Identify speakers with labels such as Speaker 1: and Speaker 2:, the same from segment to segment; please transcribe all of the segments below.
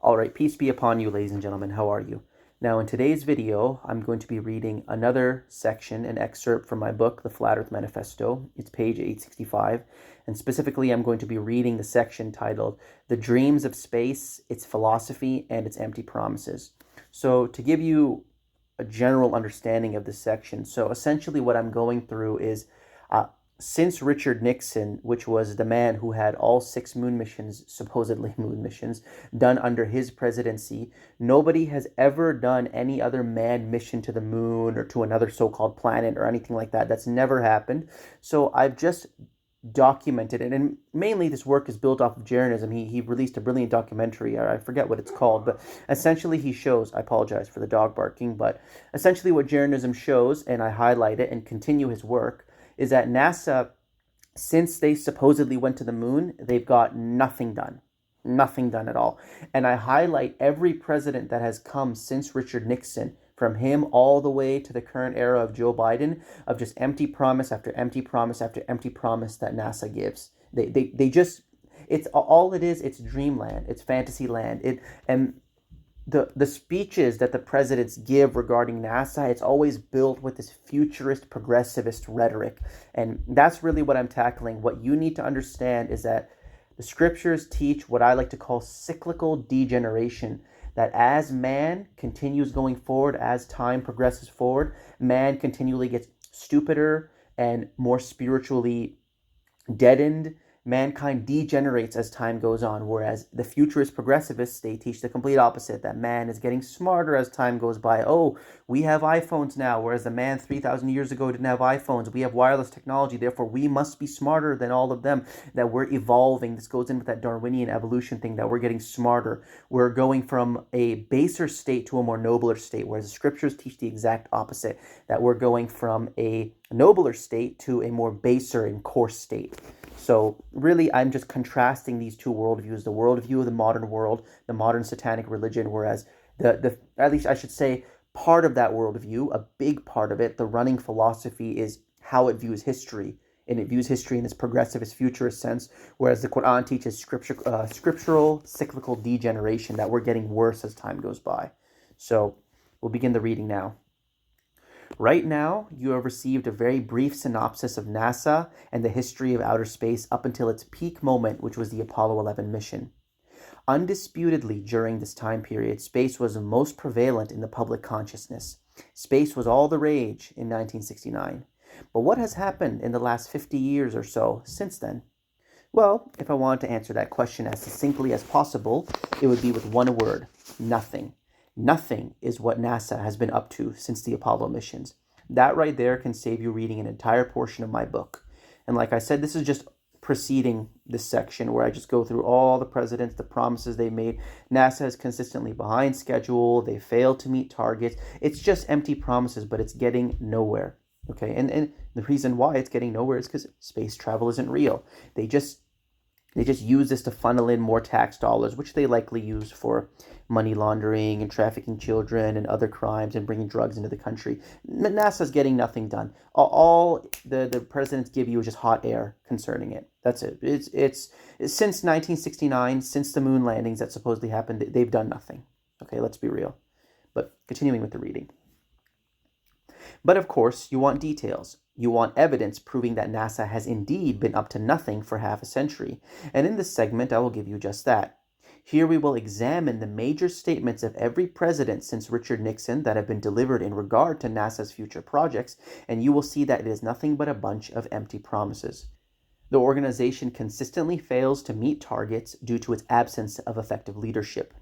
Speaker 1: All right, peace be upon you, ladies and gentlemen. How are you? Now, in today's video, I'm going to be reading another section, an excerpt from my book, The Flat Earth Manifesto. It's page 865. And specifically, I'm going to be reading the section titled, The Dreams of Space, Its Philosophy, and Its Empty Promises. So, to give you a general understanding of this section, so essentially what I'm going through is since Richard Nixon, which was the man who had all 6 moon missions, supposedly moon missions, done under his presidency, nobody has ever done any other manned mission to the moon or to another so-called planet or anything like that. That's never happened. So I've just documented it, and mainly this work is built off of Jeranism. He released a brilliant documentary, I forget what it's called, but essentially he shows, I apologize for the dog barking, but essentially what Jeranism shows, and I highlight it and continue his work, is that NASA, since they supposedly went to the moon, they've got nothing done. Nothing done at all. And I highlight every president that has come since Richard Nixon, from him all the way to the current era of Joe Biden, of just empty promise after empty promise after empty promise that NASA gives. They just, it's all it is, it's dreamland, it's fantasy land. The speeches that the presidents give regarding NASA, it's always built with this futurist, progressivist rhetoric. And that's really what I'm tackling. What you need to understand is that the scriptures teach what I like to call cyclical degeneration, that as man continues going forward, as time progresses forward, man continually gets stupider and more spiritually deadened. Mankind degenerates as time goes on, whereas the futurist progressivists, they teach the complete opposite, that man is getting smarter as time goes by. Oh, we have iPhones now, whereas the man 3,000 years ago didn't have iPhones. We have wireless technology, therefore we must be smarter than all of them, that we're evolving. This goes in with that Darwinian evolution thing, that we're getting smarter. We're going from a baser state to a more nobler state, whereas the scriptures teach the exact opposite, that we're going from a nobler state to a more baser and coarse state. So really, I'm just contrasting these two worldviews, the worldview of the modern world, the modern satanic religion, whereas the at least I should say, part of that worldview, a big part of it, the running philosophy, is how it views history. And it views history in this progressivist futurist sense, whereas the Quran teaches scriptural cyclical degeneration, that we're getting worse as time goes by. So we'll begin the reading now. Right now, you have received a very brief synopsis of NASA and the history of outer space up until its peak moment, which was the Apollo 11 mission. Undisputedly, during this time period, space was most prevalent in the public consciousness. Space was all the rage in 1969. But what has happened in the last 50 years or so since then? Well, if I wanted to answer that question as succinctly as possible, it would be with one word: nothing. Nothing is what NASA has been up to since the Apollo missions. That right there can save you reading an entire portion of my book. And like I said, this is just preceding this section where I just go through all the presidents, the promises they made. NASA is consistently behind schedule. They failed to meet targets. It's just empty promises, but it's getting nowhere. Okay, and the reason why it's getting nowhere is because space travel isn't real. They just use this to funnel in more tax dollars, which they likely use for money laundering and trafficking children and other crimes and bringing drugs into the country. NASA's getting nothing done. All the presidents give you is just hot air concerning it. That's it. It's since 1969, since the moon landings that supposedly happened, they've done nothing. Okay, let's be real. But continuing with the reading. But of course, you want details. You want evidence proving that NASA has indeed been up to nothing for half a century. And in this segment, I will give you just that. Here we will examine the major statements of every president since Richard Nixon that have been delivered in regard to NASA's future projects, and you will see that it is nothing but a bunch of empty promises. The organization consistently fails to meet targets due to its absence of effective leadership.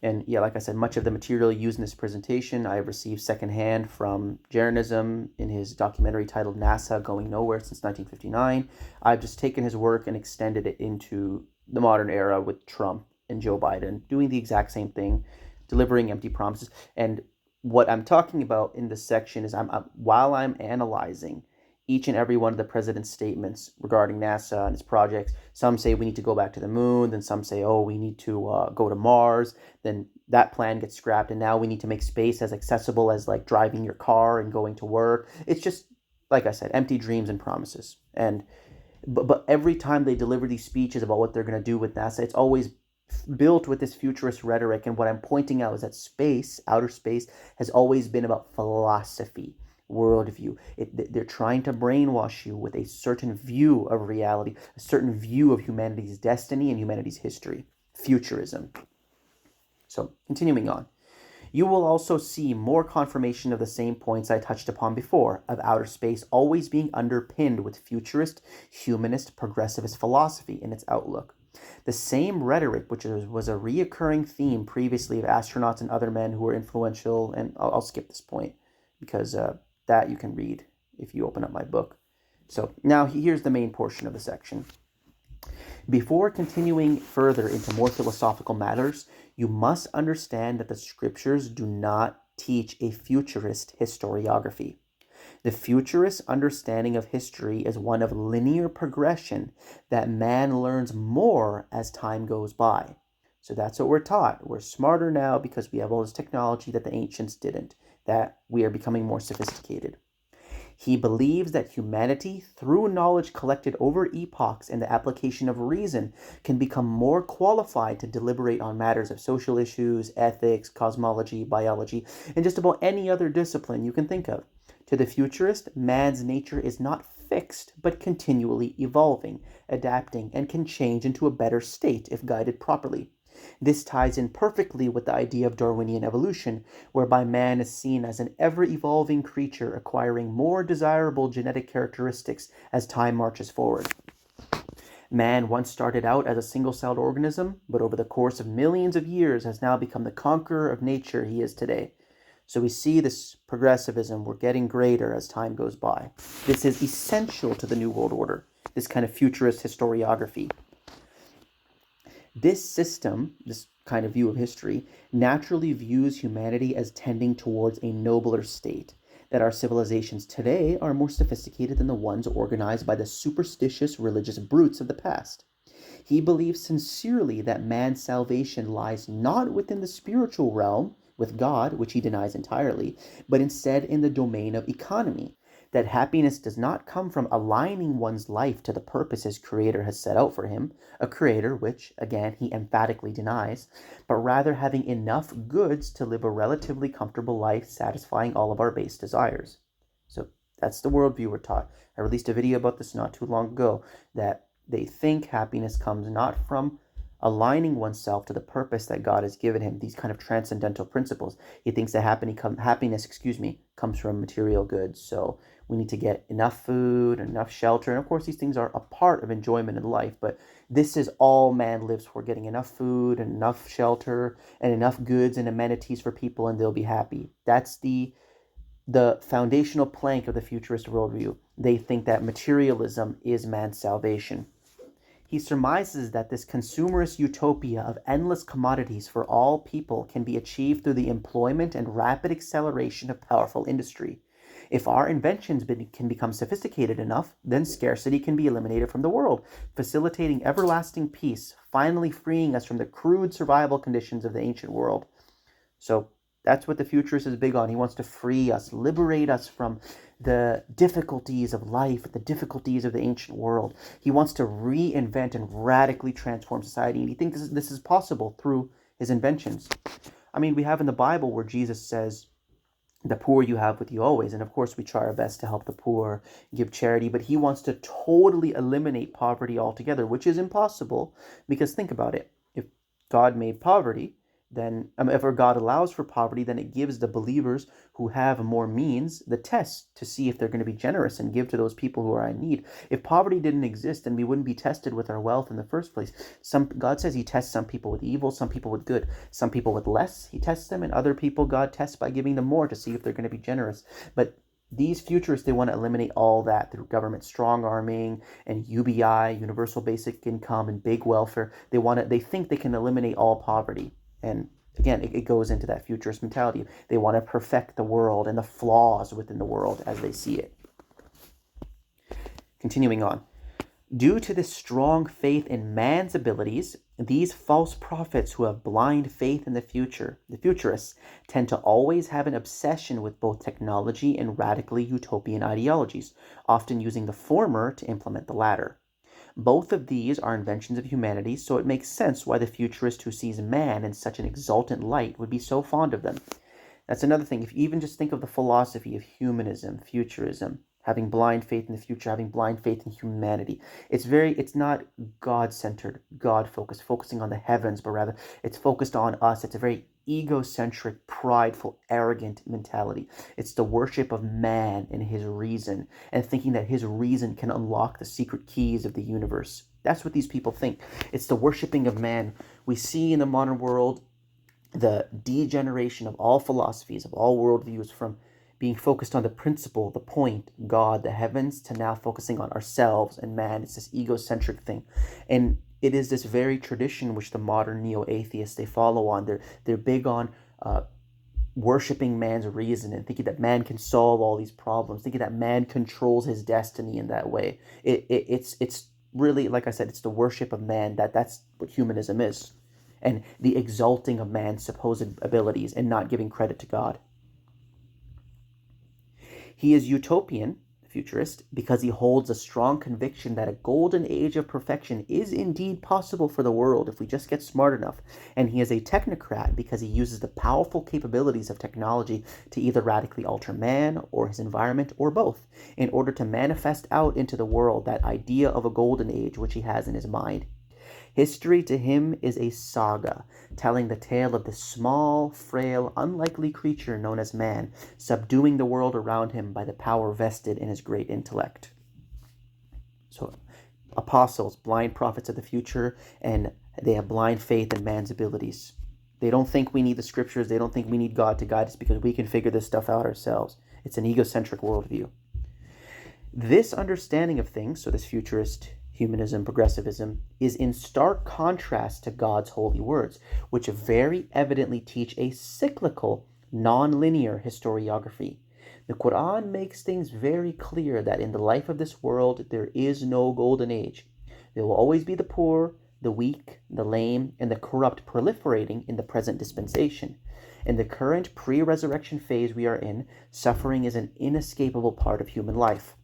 Speaker 1: And yeah, like I said, much of the material used in this presentation I have received secondhand from Jeranism in his documentary titled NASA Going Nowhere since 1959. I've just taken his work and extended it into the modern era with Trump and Joe Biden doing the exact same thing, delivering empty promises. And what I'm talking about in this section is while I'm analyzing each and every one of the president's statements regarding NASA and its projects. Some say we need to go back to the moon, then some say, oh, we need to go to Mars, then that plan gets scrapped, and now we need to make space as accessible as like driving your car and going to work. It's just, like I said, empty dreams and promises. But every time they deliver these speeches about what they're going to do with NASA, it's always built with this futurist rhetoric. And what I'm pointing out is that space, outer space, has always been about philosophy, worldview. They're trying to brainwash you with a certain view of reality, a certain view of humanity's destiny and humanity's history. Futurism. So, continuing on. You will also see more confirmation of the same points I touched upon before, of outer space always being underpinned with futurist, humanist, progressivist philosophy in its outlook. The same rhetoric, which was a reoccurring theme previously of astronauts and other men who were influential, and I'll skip this point because that you can read if you open up my book. So now here's the main portion of the section. Before continuing further into more philosophical matters, you must understand that the scriptures do not teach a futurist historiography. The futurist understanding of history is one of linear progression, that man learns more as time goes by. So that's what we're taught. We're smarter now because we have all this technology that the ancients didn't, that we are becoming more sophisticated. He believes that humanity, through knowledge collected over epochs and the application of reason, can become more qualified to deliberate on matters of social issues, ethics, cosmology, biology, and just about any other discipline you can think of. To the futurist, man's nature is not fixed, but continually evolving, adapting, and can change into a better state if guided properly. This ties in perfectly with the idea of Darwinian evolution, whereby man is seen as an ever-evolving creature acquiring more desirable genetic characteristics as time marches forward. Man once started out as a single-celled organism, but over the course of millions of years has now become the conqueror of nature he is today. So we see this progressivism, we're getting greater as time goes by. This is essential to the New World Order, this kind of futurist historiography. This system, this kind of view of history, naturally views humanity as tending towards a nobler state, that our civilizations today are more sophisticated than the ones organized by the superstitious religious brutes of the past. He believes sincerely that man's salvation lies not within the spiritual realm, with God, which he denies entirely, but instead in the domain of economy, that happiness does not come from aligning one's life to the purpose his Creator has set out for him, a Creator which, again, he emphatically denies, but rather having enough goods to live a relatively comfortable life satisfying all of our base desires. So that's the worldview we're taught. I released a video about this not too long ago, that they think happiness comes not from aligning oneself to the purpose that God has given him, these kind of transcendental principles. He thinks that happiness comes from material goods. So we need to get enough food, enough shelter. And of course, these things are a part of enjoyment in life, but this is all man lives for, getting enough food and enough shelter and enough goods and amenities for people, and they'll be happy. That's the foundational plank of the futurist worldview. They think that materialism is man's salvation. He surmises that this consumerist utopia of endless commodities for all people can be achieved through the employment and rapid acceleration of powerful industry. If our inventions can become sophisticated enough, then scarcity can be eliminated from the world, facilitating everlasting peace, finally freeing us from the crude survival conditions of the ancient world. So that's what the futurist is big on. He wants to free us, liberate us from the difficulties of life, the difficulties of the ancient world. He wants to reinvent and radically transform society, and he thinks this is possible through his inventions. I mean, we have in the Bible where Jesus says, the poor you have with you always, and of course we try our best to help the poor, give charity, but he wants to totally eliminate poverty altogether, which is impossible, because think about it. If God made poverty, then if God allows for poverty, then it gives the believers who have more means the test to see if they're going to be generous and give to those people who are in need. If poverty didn't exist, then we wouldn't be tested with our wealth in the first place. God says he tests some people with evil, some people with good, some people with less. He tests them, and other people God tests by giving them more to see if they're going to be generous. But these futurists, they want to eliminate all that through government strong-arming and UBI, universal basic income, and big welfare. They think they can eliminate all poverty. And again, it goes into that futurist mentality. They want to perfect the world and the flaws within the world as they see it. Continuing on. Due to this strong faith in man's abilities, these false prophets who have blind faith in the future, the futurists, tend to always have an obsession with both technology and radically utopian ideologies, often using the former to implement the latter. Both of these are inventions of humanity, so it makes sense why the futurist who sees man in such an exultant light would be so fond of them. That's another thing. If you even just think of the philosophy of humanism, futurism, having blind faith in the future, having blind faith in humanity, it's not God-centered, God-focused, focusing on the heavens, but rather it's focused on us. It's a very egocentric, prideful, arrogant mentality. It's the worship of man and his reason, and thinking that his reason can unlock the secret keys of the universe. That's what these people think. It's the worshiping of man. We see in the modern world the degeneration of all philosophies, of all worldviews, from being focused on the principle, the point, God, the heavens, to now focusing on ourselves and man. It's this egocentric thing. And it is this very tradition which the modern neo-atheists, they follow on. They're big on worshiping man's reason and thinking that man can solve all these problems, thinking that man controls his destiny in that way. It's really, like I said, it's the worship of man. That's what humanism is. And the exalting of man's supposed abilities and not giving credit to God. He is utopian, the futurist, because he holds a strong conviction that a golden age of perfection is indeed possible for the world if we just get smart enough. And he is a technocrat because he uses the powerful capabilities of technology to either radically alter man or his environment or both in order to manifest out into the world that idea of a golden age which he has in his mind. History to him is a saga, telling the tale of the small, frail, unlikely creature known as man, subduing the world around him by the power vested in his great intellect. So, apostles, blind prophets of the future, and they have blind faith in man's abilities. They don't think we need the scriptures, they don't think we need God to guide us because we can figure this stuff out ourselves. It's an egocentric worldview. This understanding of things, so this futurist humanism, progressivism, is in stark contrast to God's holy words, which very evidently teach a cyclical, non-linear historiography. The Quran makes things very clear that in the life of this world, there is no golden age. There will always be the poor, the weak, the lame, and the corrupt proliferating in the present dispensation. In the current pre-resurrection phase we are in, suffering is an inescapable part of human life.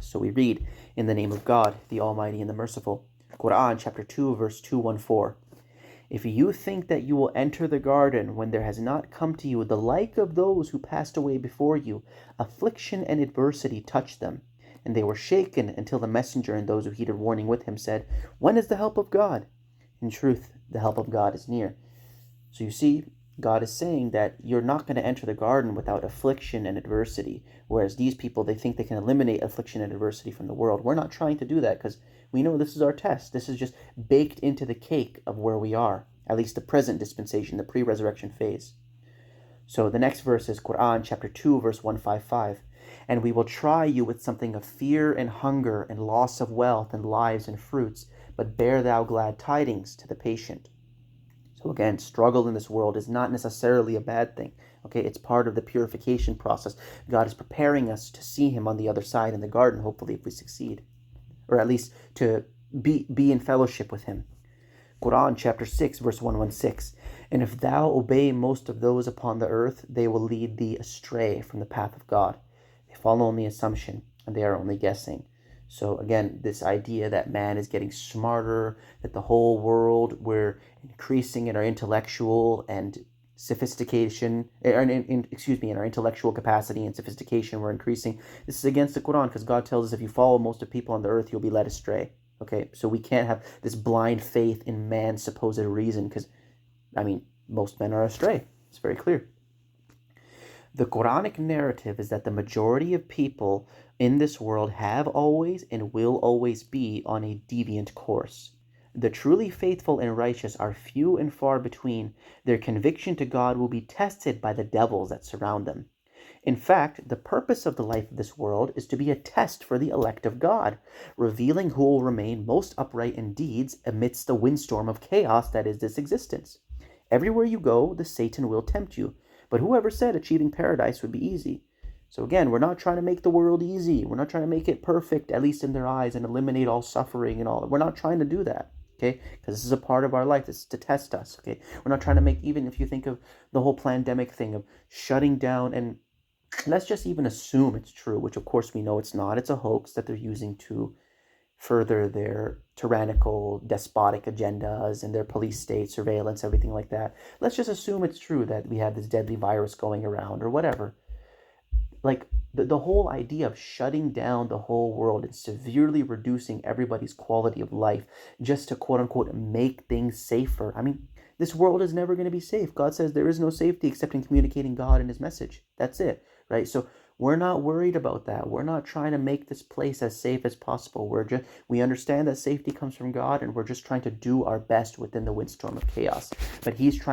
Speaker 1: So we read, in the name of God, the Almighty and the Merciful, Quran chapter 2, verse 214. If you think that you will enter the garden when there has not come to you the like of those who passed away before you, affliction and adversity touched them, and they were shaken until the messenger and those who heeded warning with him said, when is the help of God? In truth, the help of God is near. So you see, God is saying that you're not going to enter the garden without affliction and adversity. Whereas these people, they think they can eliminate affliction and adversity from the world. We're not trying to do that because we know this is our test. This is just baked into the cake of where we are, at least the present dispensation, the pre-resurrection phase. So the next verse is Quran chapter 2, verse 155. And we will try you with something of fear and hunger and loss of wealth and lives and fruits, but bear thou glad tidings to the patient. So again, struggle in this world is not necessarily a bad thing. Okay, it's part of the purification process. God is preparing us to see him on the other side in the garden, hopefully, if we succeed. Or at least to be in fellowship with him. Quran chapter 6, verse 116. And if thou obey most of those upon the earth, they will lead thee astray from the path of God. They follow only assumption, and they are only guessing. So again, this idea that man is getting smarter, that the whole world, we're increasing in our intellectual and sophistication, in our intellectual capacity and sophistication, we're increasing. This is against the Quran because God tells us if you follow most of people on the earth, you'll be led astray. Okay, so we can't have this blind faith in man's supposed reason because, most men are astray. It's very clear. The Quranic narrative is that the majority of people in this world have always and will always be on a deviant course. The truly faithful and righteous are few and far between. Their conviction to God will be tested by the devils that surround them. In fact, the purpose of the life of this world is to be a test for the elect of God, revealing who will remain most upright in deeds amidst the windstorm of chaos that is this existence. Everywhere you go, the Satan will tempt you. But whoever said achieving paradise would be easy? So again, we're not trying to make the world easy. We're not trying to make it perfect, at least in their eyes, and eliminate all suffering and all. We're not trying to do that, okay? Because this is a part of our life. This is to test us, okay? We're not trying to make, even if you think of the whole pandemic thing of shutting down, and let's just even assume it's true, which of course we know it's not. It's a hoax that they're using to further their tyrannical, despotic agendas and their police state, surveillance, everything like that. Let's just assume it's true that we have this deadly virus going around or whatever. Like, the whole idea of shutting down the whole world and severely reducing everybody's quality of life just to quote unquote make things safer. I mean, this world is never going to be safe. God says there is no safety except in communicating God and his message. That's it, right? So we're not worried about that. We're not trying to make this place as safe as possible. We understand that safety comes from God, and we're just trying to do our best within the windstorm of chaos. But he's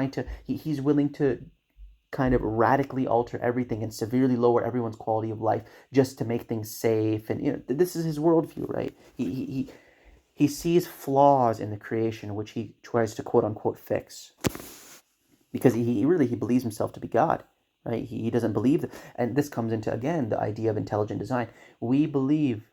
Speaker 1: willing to kind of radically alter everything and severely lower everyone's quality of life just to make things safe. And this is his worldview, right? He sees flaws in the creation, which he tries to quote unquote fix, because he believes himself to be God, right? He doesn't believe that. And this comes into, again, the idea of intelligent design. We believe,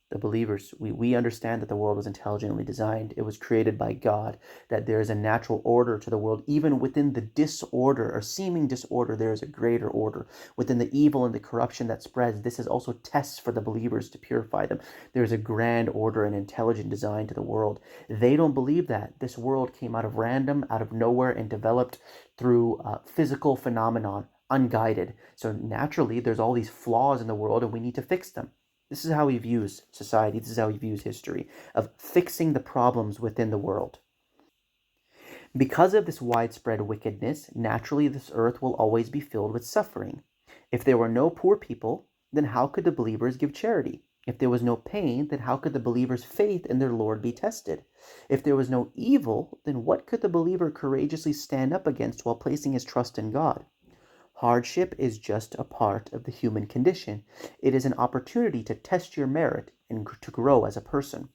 Speaker 1: the believers, we understand that the world was intelligently designed. It was created by God, that there is a natural order to the world. Even within the disorder or seeming disorder, there is a greater order. Within the evil and the corruption that spreads, this is also tests for the believers to purify them. There's a grand order and intelligent design to the world. They don't believe that. This world came out of random, out of nowhere, and developed through physical phenomenon, unguided. So naturally, there's all these flaws in the world, and we need to fix them. This is how he views society. This is how he views history, of fixing the problems within the world. Because of this widespread wickedness, naturally this earth will always be filled with suffering. If there were no poor people, then how could the believers give charity? If there was no pain, then how could the believer's faith in their Lord be tested? If there was no evil, then what could the believer courageously stand up against while placing his trust in God? Hardship is just a part of the human condition. It is an opportunity to test your merit and to grow as a person.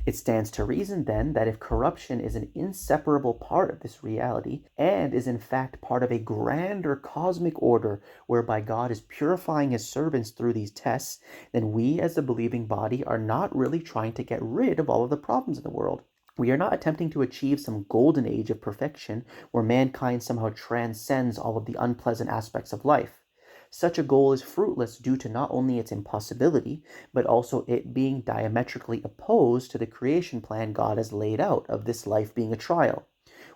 Speaker 1: It stands to reason, then, that if corruption is an inseparable part of this reality and is in fact part of a grander cosmic order whereby God is purifying his servants through these tests, then we as the believing body are not really trying to get rid of all of the problems in the world. We are not attempting to achieve some golden age of perfection where mankind somehow transcends all of the unpleasant aspects of life. Such a goal is fruitless due to not only its impossibility, but also it being diametrically opposed to the creation plan God has laid out of this life being a trial.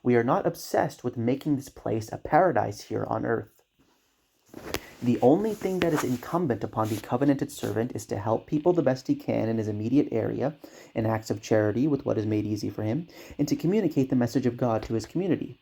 Speaker 1: We are not obsessed with making this place a paradise here on earth. The only thing that is incumbent upon the covenanted servant is to help people the best he can in his immediate area, in acts of charity with what is made easy for him, and to communicate the message of God to his community.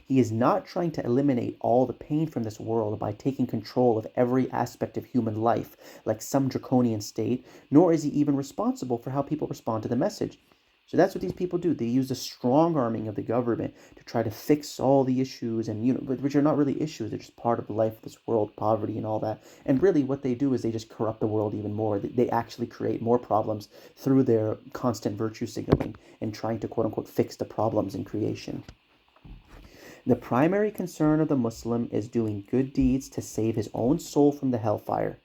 Speaker 1: He is not trying to eliminate all the pain from this world by taking control of every aspect of human life, like some draconian state, nor is he even responsible for how people respond to the message. So that's what these people do. They use the strong arming of the government to try to fix all the issues, and which are not really issues. They're just part of the life of this world, poverty and all that. And really what they do is they just corrupt the world even more. They actually create more problems through their constant virtue signaling and trying to quote unquote fix the problems in creation. The primary concern of the Muslim is doing good deeds to save his own soul from the hellfire.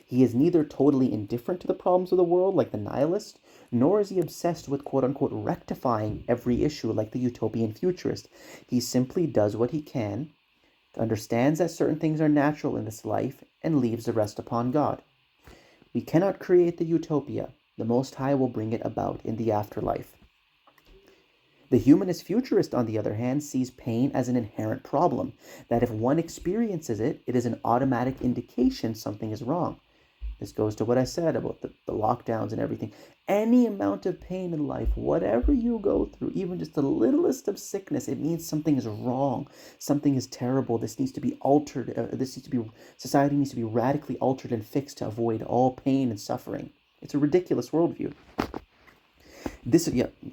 Speaker 1: He is neither totally indifferent to the problems of the world like the nihilist, nor is he obsessed with quote-unquote rectifying every issue like the utopian futurist. He simply does what he can, understands that certain things are natural in this life, and leaves the rest upon God. We cannot create the utopia. The Most High will bring it about in the afterlife. The humanist futurist, on the other hand, sees pain as an inherent problem, that if one experiences it, it is an automatic indication something is wrong. This goes to what I said about the lockdowns and everything. Any amount of pain in life, whatever you go through, even just the littlest of sickness, it means something is wrong. Something is terrible. This needs to be altered. Society needs to be radically altered and fixed to avoid all pain and suffering. It's a ridiculous worldview.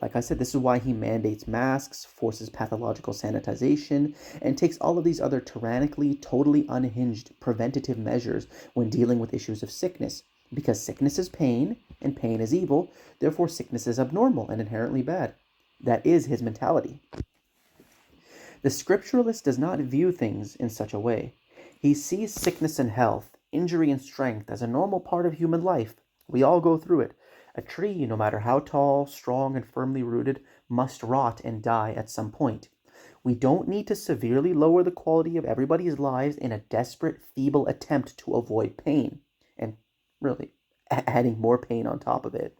Speaker 1: Like I said, this is why he mandates masks, forces pathological sanitization, and takes all of these other tyrannically, totally unhinged preventative measures when dealing with issues of sickness. Because sickness is pain, and pain is evil, therefore sickness is abnormal and inherently bad. That is his mentality. The scripturalist does not view things in such a way. He sees sickness and health, injury and strength as a normal part of human life. We all go through it. A tree, no matter how tall, strong, and firmly rooted, must rot and die at some point. We don't need to severely lower the quality of everybody's lives in a desperate, feeble attempt to avoid pain, and really adding more pain on top of it.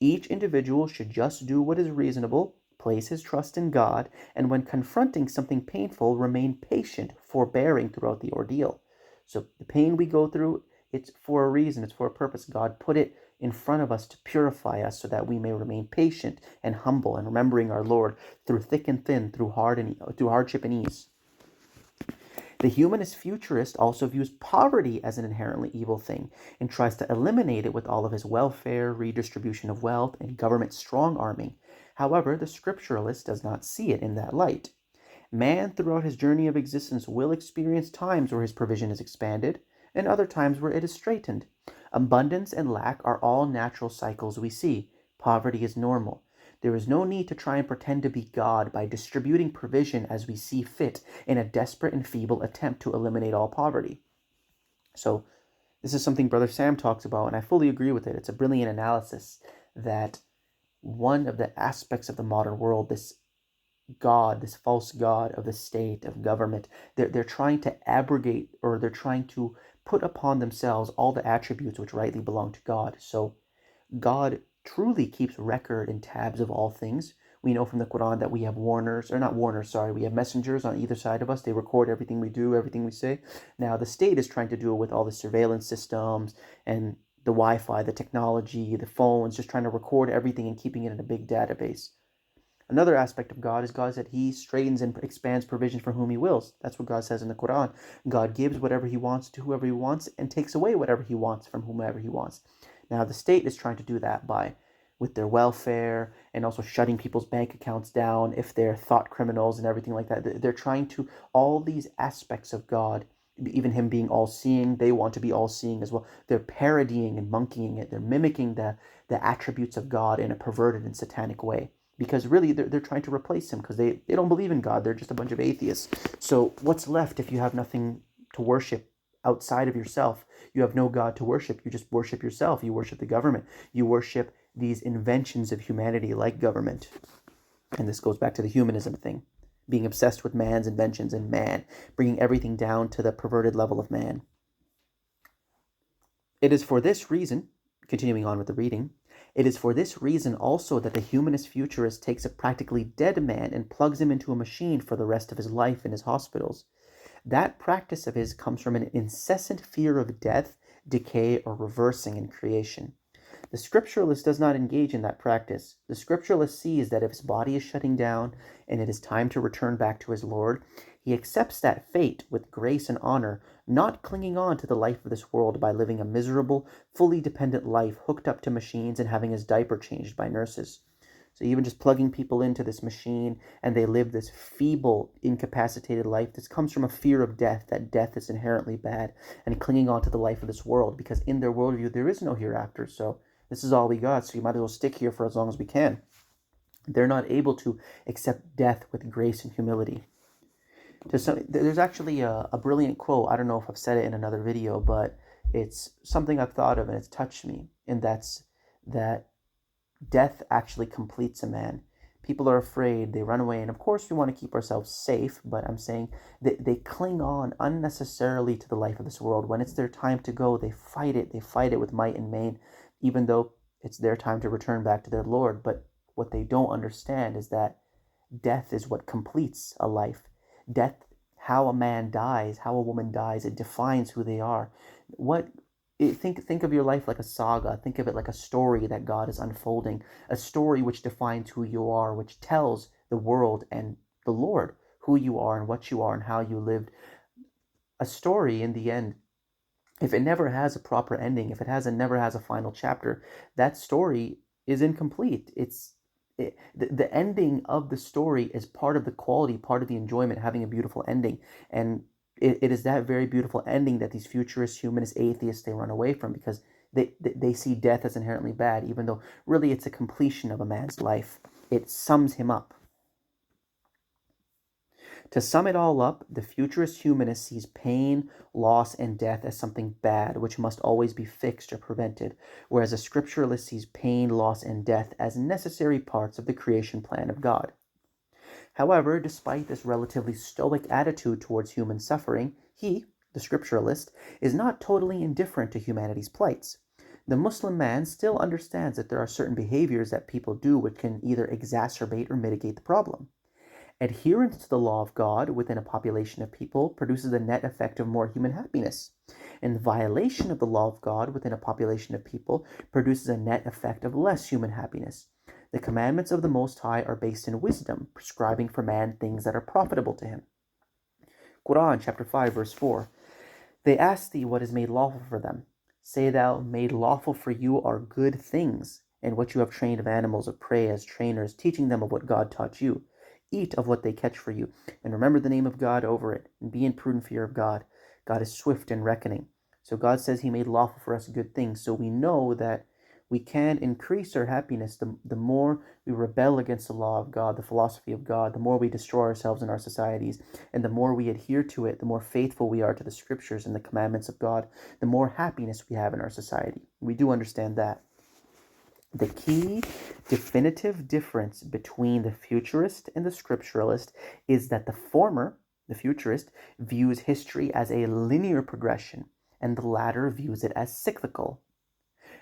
Speaker 1: Each individual should just do what is reasonable, place his trust in God, and when confronting something painful, remain patient, forbearing throughout the ordeal. So the pain we go through, it's for a reason, it's for a purpose. God put it in front of us to purify us so that we may remain patient and humble and remembering our Lord through thick and thin, through hardship and ease. The humanist futurist also views poverty as an inherently evil thing and tries to eliminate it with all of his welfare, redistribution of wealth, and government strong-arming. However, the scripturalist does not see it in that light. Man, throughout his journey of existence, will experience times where his provision is expanded and other times where it is straitened. Abundance and lack are all natural cycles we see. Poverty is normal. There is no need to try and pretend to be God by distributing provision as we see fit in a desperate and feeble attempt to eliminate all poverty. So this is something Brother Sam talks about, and I fully agree with it. It's a brilliant analysis that one of the aspects of the modern world, this God, this false God of the state, of government, they're trying to abrogate, or they're trying to put upon themselves all the attributes which rightly belong to God. So God truly keeps record and tabs of all things. We know from the Quran that we have we have messengers on either side of us. They record everything we do, everything we say. Now, the state is trying to do it with all the surveillance systems and the Wi-Fi, the technology, the phones, just trying to record everything and keeping it in a big database. Another aspect of God is God that he straightens and expands provision for whom he wills. That's what God says in the Quran. God gives whatever he wants to whoever he wants and takes away whatever he wants from whomever he wants. Now, the state is trying to do that with their welfare and also shutting people's bank accounts down if they're thought criminals and everything like that. They're trying to, all these aspects of God, even him being all-seeing, they want to be all-seeing as well. They're parodying and monkeying it. They're mimicking the attributes of God in a perverted and satanic way. Because really, they're trying to replace him because they don't believe in God. They're just a bunch of atheists. So what's left if you have nothing to worship outside of yourself? You have no God to worship. You just worship yourself. You worship the government. You worship these inventions of humanity like government. And this goes back to the humanism thing. Being obsessed with man's inventions and man. Bringing everything down to the perverted level of man. It is for this reason, continuing on with the reading, it is for this reason also that the humanist futurist takes a practically dead man and plugs him into a machine for the rest of his life in his hospitals. That practice of his comes from an incessant fear of death, decay, or reversing in creation. The scripturalist does not engage in that practice. The scripturalist sees that if his body is shutting down and it is time to return back to his Lord, he accepts that fate with grace and honor, not clinging on to the life of this world by living a miserable, fully dependent life hooked up to machines and having his diaper changed by nurses. So even just plugging people into this machine and they live this feeble, incapacitated life, this comes from a fear of death, that death is inherently bad, and clinging on to the life of this world, because in their worldview there is no hereafter, so this is all we got, so you might as well stick here for as long as we can. They're not able to accept death with grace and humility. There's actually a brilliant quote. I don't know if I've said it in another video, but it's something I've thought of and it's touched me, and that's that death actually completes a man. People are afraid, they run away, and of course we want to keep ourselves safe, but I'm saying they cling on unnecessarily to the life of this world. When it's their time to go, they fight it with might and main, even though it's their time to return back to their Lord. But what they don't understand is that death is what completes a life. Death, how a man dies, how a woman dies, it defines who they are. Think of your life like a saga. Think of it like a story that God is unfolding, a story which defines who you are, which tells the world and the Lord who you are and what you are and how you lived. A story, in the end, if it never has a proper ending, if it never has a final chapter, that story is incomplete. The ending of the story is part of the quality, part of the enjoyment, having a beautiful ending. And it is that very beautiful ending that these futurists, humanists, atheists, they run away from, because they see death as inherently bad, even though really it's a completion of a man's life. It sums him up. To sum it all up, the futurist humanist sees pain, loss, and death as something bad, which must always be fixed or prevented, whereas a scripturalist sees pain, loss, and death as necessary parts of the creation plan of God. However, despite this relatively stoic attitude towards human suffering, he, the scripturalist, is not totally indifferent to humanity's plights. The Muslim man still understands that there are certain behaviors that people do which can either exacerbate or mitigate the problem. Adherence to the law of God within a population of people produces the net effect of more human happiness, and violation of the law of God within a population of people produces a net effect of less human happiness. The commandments of the Most High are based in wisdom, prescribing for man things that are profitable to him. Quran chapter 5 verse 4. They ask thee what is made lawful for them. Say thou, made lawful for you are good things, and what you have trained of animals of prey as trainers, teaching them of what God taught you. Eat of what they catch for you, and remember the name of God over it, and be in prudent fear of God. God is swift in reckoning. So God says he made lawful for us good things, so we know that we can increase our happiness the more we rebel against the law of God, the philosophy of God, the more we destroy ourselves in our societies, and the more we adhere to it, the more faithful we are to the scriptures and the commandments of God, the more happiness we have in our society. We do understand that. The key definitive difference between the futurist and the scripturalist is that the former, the futurist, views history as a linear progression, and the latter views it as cyclical.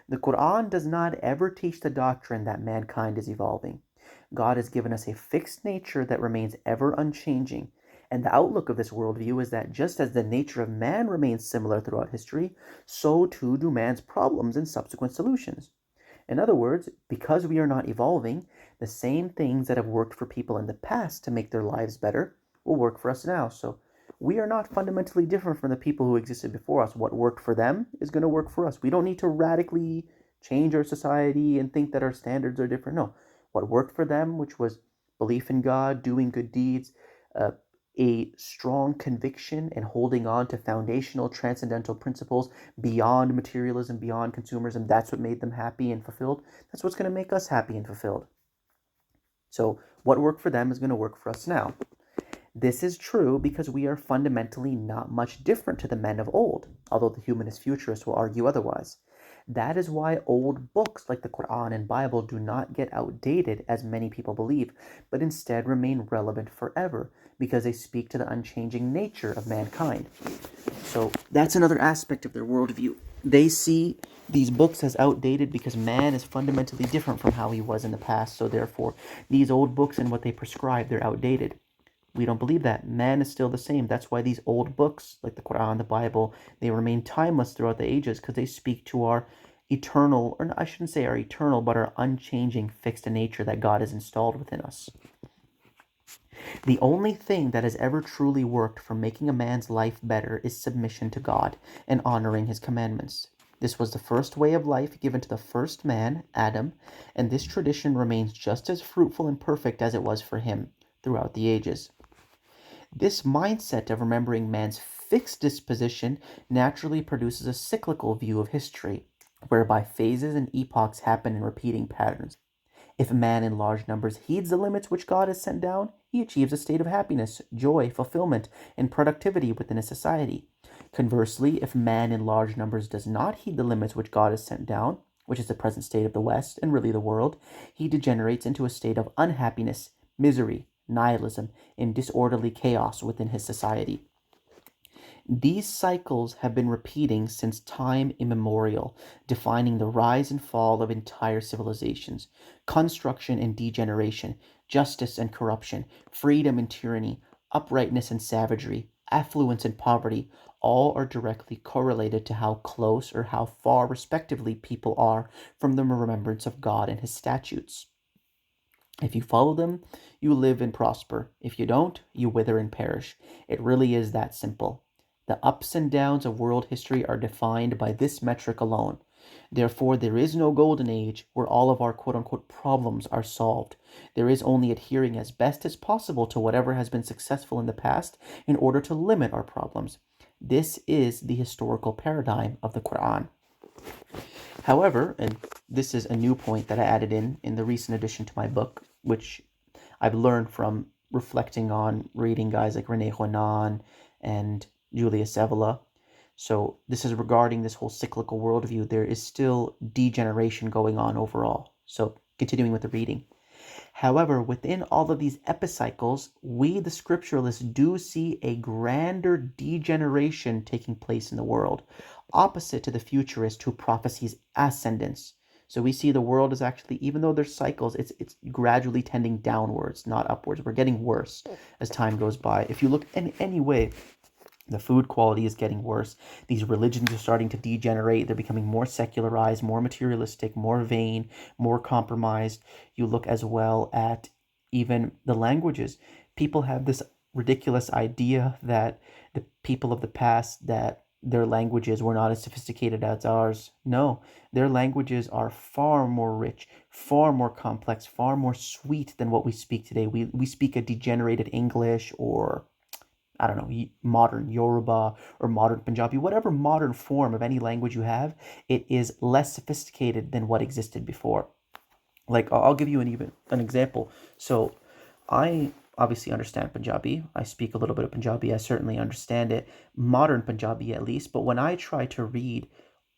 Speaker 1: The Quran does not ever teach the doctrine that mankind is evolving. God has given us a fixed nature that remains ever unchanging, and the outlook of this worldview is that just as the nature of man remains similar throughout history, so too do man's problems and subsequent solutions. In other words, because we are not evolving, the same things that have worked for people in the past to make their lives better will work for us now. So we are not fundamentally different from the people who existed before us. What worked for them is going to work for us. We don't need to radically change our society and think that our standards are different. No, what worked for them, which was belief in God, doing good deeds, a strong conviction and holding on to foundational transcendental principles beyond materialism, beyond consumerism, that's what made them happy and fulfilled. That's what's going to make us happy and fulfilled. So what worked for them is going to work for us now. This is true because we are fundamentally not much different to the men of old, although the humanist futurists will argue otherwise. That is why old books like the Quran and Bible do not get outdated as many people believe, but instead remain relevant forever because they speak to the unchanging nature of mankind. So that's another aspect of their worldview. They see these books as outdated because man is fundamentally different from how he was in the past, so therefore these old books and what they prescribe, they're outdated. We don't believe that. Man is still the same. That's why these old books, like the Quran, the Bible, they remain timeless throughout the ages because they speak to our eternal, or I shouldn't say our eternal, but our unchanging fixed nature that God has installed within us. The only thing that has ever truly worked for making a man's life better is submission to God and honoring his commandments. This was the first way of life given to the first man, Adam, and this tradition remains just as fruitful and perfect as it was for him throughout the ages. This mindset of remembering man's fixed disposition naturally produces a cyclical view of history, whereby phases and epochs happen in repeating patterns. If a man in large numbers heeds the limits which God has sent down, he achieves a state of happiness, joy, fulfillment, and productivity within a society. Conversely, if man in large numbers does not heed the limits which God has sent down, which is the present state of the West and really the world, he degenerates into a state of unhappiness, misery, nihilism, and disorderly chaos within his society. These cycles have been repeating since time immemorial, defining the rise and fall of entire civilizations, construction and degeneration, justice and corruption, freedom and tyranny, uprightness and savagery, affluence and poverty. All are directly correlated to how close or how far, respectively, people are from the remembrance of God and his statutes. If you follow them, you live and prosper. If you don't, you wither and perish. It really is that simple. The ups and downs of world history are defined by this metric alone. Therefore, there is no golden age where all of our quote-unquote problems are solved. There is only adhering as best as possible to whatever has been successful in the past in order to limit our problems. This is the historical paradigm of the Quran. However, and this is a new point that I added in the recent addition to my book, which I've learned from reflecting on reading guys like René Guénon and Julius Evola. So this is regarding this whole cyclical worldview. There is still degeneration going on overall. So continuing with the reading. However, within all of these epicycles, we, the scripturalists, do see a grander degeneration taking place in the world, opposite to the futurist who prophesies ascendance. So we see the world is actually, even though there's cycles, it's gradually tending downwards, not upwards. We're getting worse as time goes by. If you look in any way, the food quality is getting worse. These religions are starting to degenerate. They're becoming more secularized, more materialistic, more vain, more compromised. You look as well at even the languages. People have this ridiculous idea that the people of the past, that their languages were not as sophisticated as ours. No, their languages are far more rich, far more complex, far more sweet than what we speak today. We speak a degenerated English, or I don't know, modern Yoruba or modern Punjabi, whatever modern form of any language you have, it is less sophisticated than what existed before. Like, I'll give you an example. So I obviously understand Punjabi. I speak a little bit of Punjabi. I certainly understand it, modern Punjabi at least. But when I try to read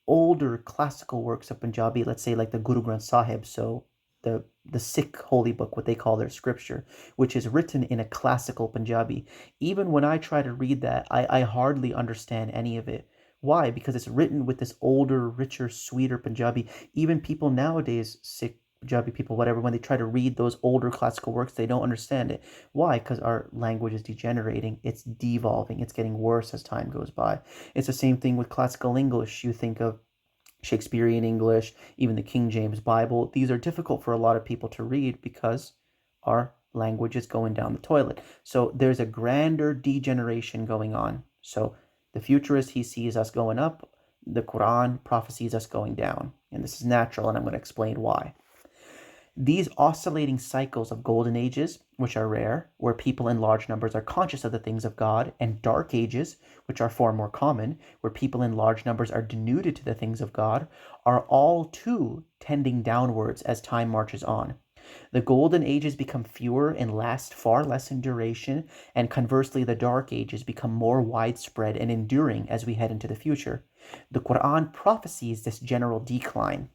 Speaker 1: older classical works of Punjabi, let's say like the Guru Granth Sahib, so the Sikh holy book, what they call their scripture, which is written in a classical Punjabi. Even when I try to read that, I hardly understand any of it. Why? Because it's written with this older, richer, sweeter Punjabi. Even people nowadays, Sikh, Punjabi people, whatever, when they try to read those older classical works, they don't understand it. Why? Because our language is degenerating. It's devolving. It's getting worse as time goes by. It's the same thing with classical English. You think of Shakespearean English, even the King James Bible. These are difficult for a lot of people to read because our language is going down the toilet. So there's a grander degeneration going on. So the futurist, he sees us going up. The Quran prophesies us going down. And this is natural, and I'm going to explain why. These oscillating cycles of golden ages, which are rare, where people in large numbers are conscious of the things of God, and dark ages, which are far more common, where people in large numbers are denuded to the things of God, are all too tending downwards as time marches on. The golden ages become fewer and last far less in duration, and conversely, the dark ages become more widespread and enduring as we head into the future. The Quran prophesies this general decline.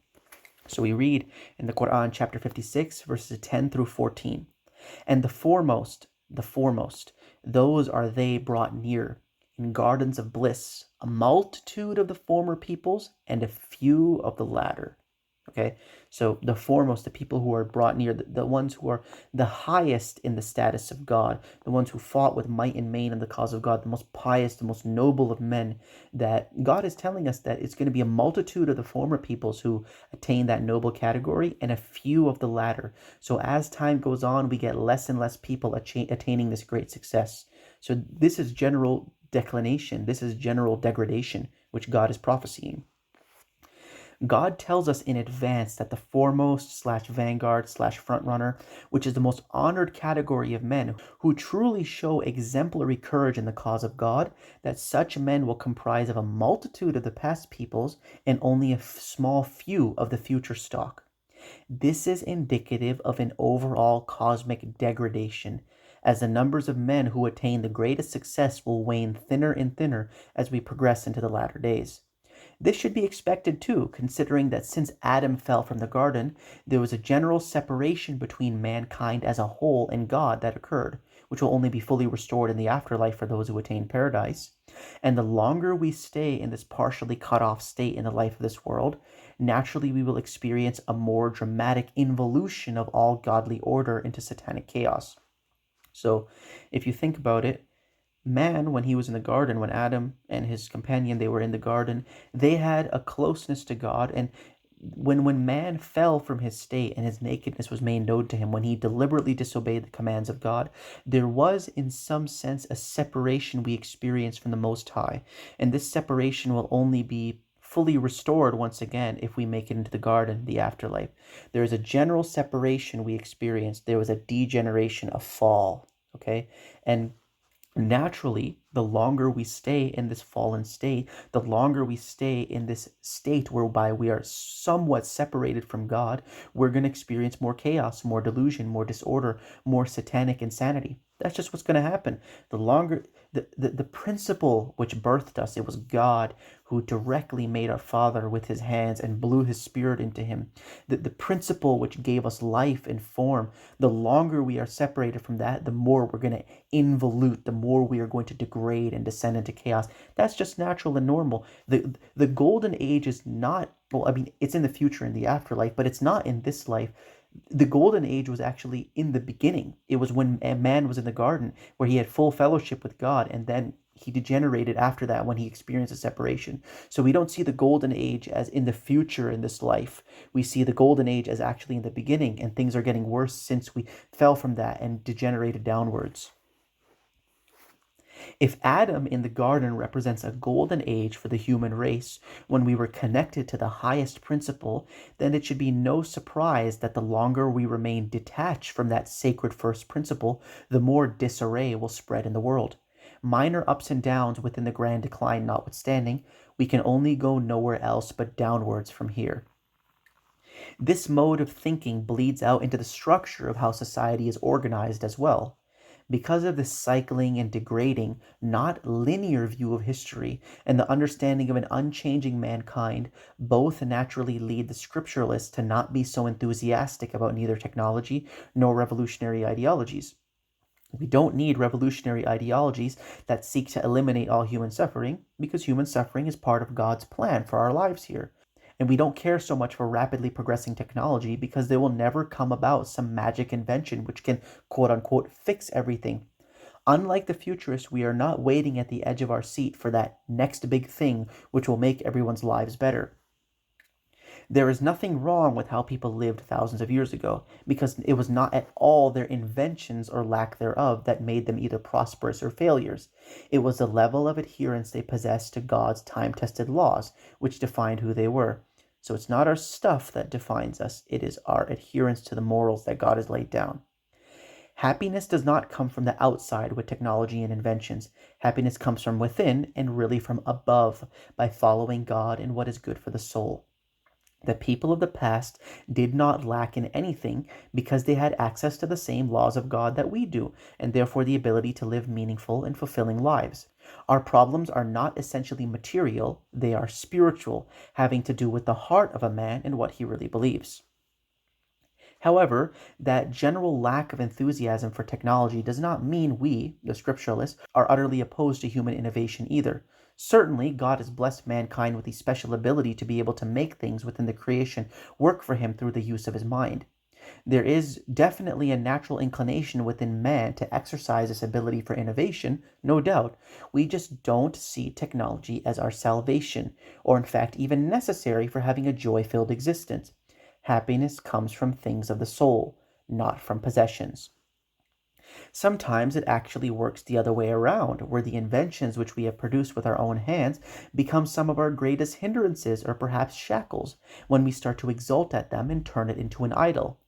Speaker 1: So we read in the Quran, chapter 56, verses 10 through 14. And the foremost, those are they brought near in gardens of bliss, a multitude of the former peoples and a few of the latter. Okay, so the foremost, the people who are brought near, the ones who are the highest in the status of God, the ones who fought with might and main in the cause of God, the most pious, the most noble of men, that God is telling us that it's going to be a multitude of the former peoples who attain that noble category and a few of the latter. So as time goes on, we get less and less people attaining this great success. So this is general declination. This is general degradation, which God is prophesying. God tells us in advance that the foremost / vanguard / frontrunner, which is the most honored category of men who truly show exemplary courage in the cause of God, that such men will comprise of a multitude of the past peoples and only a small few of the future stock. This is indicative of an overall cosmic degradation, as the numbers of men who attain the greatest success will wane thinner and thinner as we progress into the latter days. This should be expected too, considering that since Adam fell from the garden, there was a general separation between mankind as a whole and God that occurred, which will only be fully restored in the afterlife for those who attain paradise. And the longer we stay in this partially cut off state in the life of this world, naturally we will experience a more dramatic involution of all godly order into satanic chaos. So if you think about it, man, when he was in the garden, when Adam and his companion, they were in the garden, they had a closeness to God. And when man fell from his state and his nakedness was made known to him, when he deliberately disobeyed the commands of God, there was in some sense a separation we experience from the Most High. And this separation will only be fully restored once again if we make it into the garden, the afterlife. There is a general separation we experience. There was a degeneration, a fall. Okay? And naturally, the longer we stay in this fallen state, the longer we stay in this state whereby we are somewhat separated from God, we're going to experience more chaos, more delusion, more disorder, more satanic insanity. That's just what's going to happen. The longer the principle which birthed us, it was God who directly made our Father with his hands and blew his spirit into him. The principle which gave us life and form, the longer we are separated from that, the more we're going to involute, the more we are going to degrade and descend into chaos. That's just natural and normal. The golden age is not, well, I mean, it's in the future, in the afterlife, but it's not in this life. The golden age was actually in the beginning. It was when a man was in the garden where he had full fellowship with God, and then he degenerated after that when he experienced a separation. So we don't see the golden age as in the future in this life. We see the golden age as actually in the beginning, and things are getting worse since we fell from that and degenerated downwards. If Adam in the garden represents a golden age for the human race, when we were connected to the highest principle, then it should be no surprise that the longer we remain detached from that sacred first principle, the more disarray will spread in the world. Minor ups and downs within the grand decline notwithstanding, we can only go nowhere else but downwards from here. This mode of thinking bleeds out into the structure of how society is organized as well. Because of this cycling and degrading, not linear view of history and the understanding of an unchanging mankind, both naturally lead the scripturalists to not be so enthusiastic about neither technology nor revolutionary ideologies. We don't need revolutionary ideologies that seek to eliminate all human suffering, because human suffering is part of God's plan for our lives here. And we don't care so much for rapidly progressing technology because there will never come about some magic invention which can, quote unquote, fix everything. Unlike the futurists, we are not waiting at the edge of our seat for that next big thing which will make everyone's lives better. There is nothing wrong with how people lived thousands of years ago, because it was not at all their inventions or lack thereof that made them either prosperous or failures. It was the level of adherence they possessed to God's time-tested laws, which defined who they were. So it's not our stuff that defines us, it is our adherence to the morals that God has laid down. Happiness does not come from the outside with technology and inventions. Happiness comes from within and really from above by following God and what is good for the soul. The people of the past did not lack in anything because they had access to the same laws of God that we do, and therefore the ability to live meaningful and fulfilling lives. Our problems are not essentially material, they are spiritual, having to do with the heart of a man and what he really believes. However, that general lack of enthusiasm for technology does not mean we, the scripturalists, are utterly opposed to human innovation either. Certainly, God has blessed mankind with the special ability to be able to make things within the creation work for him through the use of his mind. There is definitely a natural inclination within man to exercise this ability for innovation, no doubt. We just don't see technology as our salvation, or in fact even necessary for having a joy-filled existence. Happiness comes from things of the soul, not from possessions. Sometimes it actually works the other way around, where the inventions which we have produced with our own hands become some of our greatest hindrances or perhaps shackles when we start to exult at them and turn it into an idol.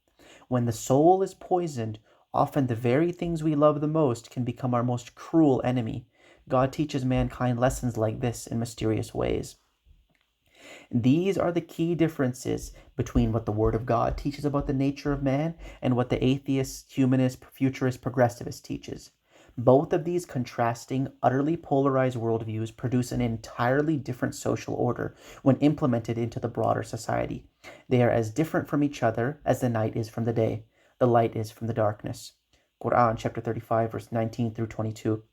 Speaker 1: When the soul is poisoned, often the very things we love the most can become our most cruel enemy. God teaches mankind lessons like this in mysterious ways. These are the key differences between what the Word of God teaches about the nature of man and what the atheist, humanist, futurist, progressivist teaches. Both of these contrasting, utterly polarized worldviews produce an entirely different social order when implemented into the broader society. They are as different from each other as the night is from the day, the light is from the darkness. Quran chapter 35, verse 19 through 22.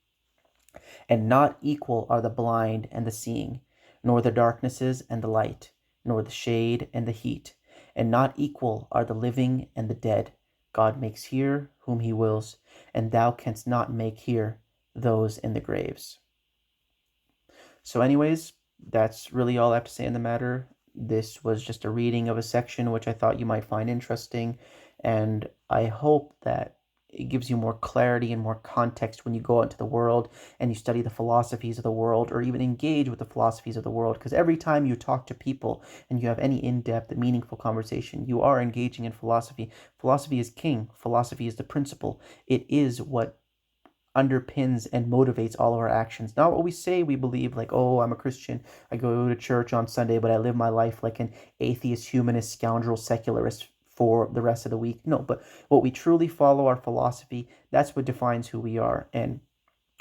Speaker 1: And not equal are the blind and the seeing, nor the darknesses and the light, nor the shade and the heat, and not equal are the living and the dead. God makes here whom he wills, and thou canst not make here those in the graves. So anyways, that's really all I have to say in the matter. This was just a reading of a section which I thought you might find interesting, and I hope that it gives you more clarity and more context when you go out into the world and you study the philosophies of the world, or even engage with the philosophies of the world. Because every time you talk to people and you have any in-depth, meaningful conversation, you are engaging in philosophy. Philosophy is king. Philosophy is the principle. It is what underpins and motivates all of our actions. Not what we say we believe, like, oh, I'm a Christian, I go to church on Sunday, but I live my life like an atheist, humanist, scoundrel, secularist for the rest of the week. No, but what we truly follow, our philosophy, that's what defines who we are. And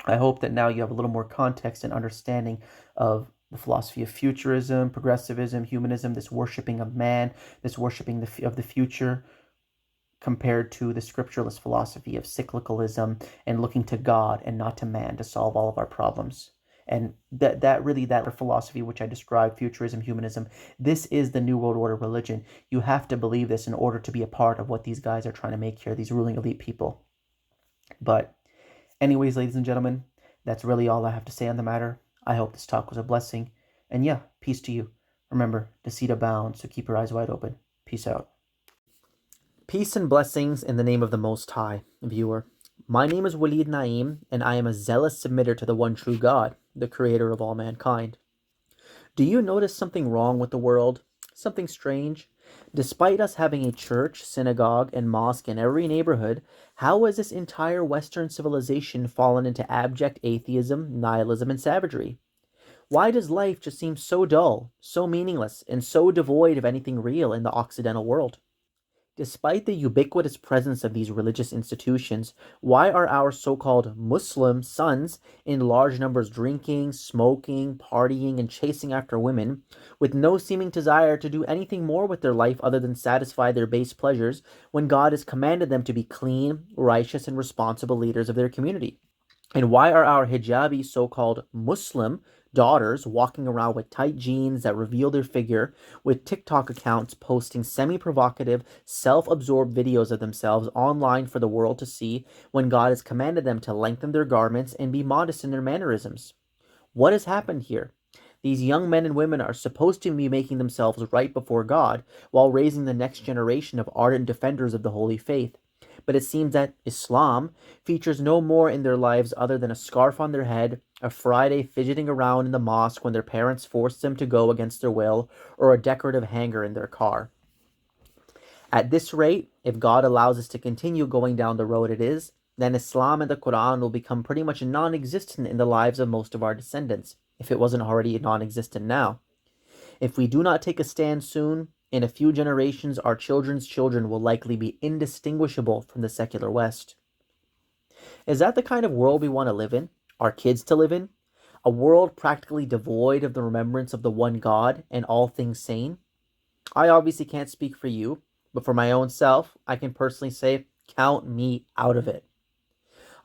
Speaker 1: I hope that now you have a little more context and understanding of the philosophy of futurism, progressivism, humanism, this worshiping of man, this worshiping of the future, compared to the scripturalist philosophy of cyclicalism and looking to God and not to man to solve all of our problems. And that philosophy which I described, futurism, humanism, this is the New World Order religion. You have to believe this in order to be a part of what these guys are trying to make here, these ruling elite people. But anyways, ladies and gentlemen, that's really all I have to say on the matter. I hope this talk was a blessing. And yeah, peace to you. Remember, deceit abounds, so keep your eyes wide open. Peace out. Peace and blessings in the name of the Most High, viewer. My name is Walid Naim, and I am a zealous submitter to the one true God, the creator of all mankind. Do you notice something wrong with the world? Something strange? Despite us having a church, synagogue, and mosque in every neighborhood, how has this entire Western civilization fallen into abject atheism, nihilism, and savagery? Why does life just seem so dull, so meaningless, and so devoid of anything real in the Occidental world? Despite the ubiquitous presence of these religious institutions, why are our so-called Muslim sons in large numbers drinking, smoking, partying, and chasing after women, with no seeming desire to do anything more with their life other than satisfy their base pleasures, when God has commanded them to be clean, righteous, and responsible leaders of their community? And why are our hijabi so-called Muslim daughters walking around with tight jeans that reveal their figure, with TikTok accounts posting semi-provocative, self-absorbed videos of themselves online for the world to see, when God has commanded them to lengthen their garments and be modest in their mannerisms? What has happened here? These young men and women are supposed to be making themselves right before God while raising the next generation of ardent defenders of the holy faith. But it seems that Islam features no more in their lives other than a scarf on their head, a Friday fidgeting around in the mosque when their parents forced them to go against their will, or a decorative hanger in their car. At this rate, if God allows us to continue going down the road it is, then Islam and the Quran will become pretty much non-existent in the lives of most of our descendants, if it wasn't already non-existent now. If we do not take a stand soon, in a few generations, our children's children will likely be indistinguishable from the secular West. Is that the kind of world we want to live in? Our kids to live in? A world practically devoid of the remembrance of the one God and all things sane? I obviously can't speak for you, but for my own self, I can personally say, count me out of it.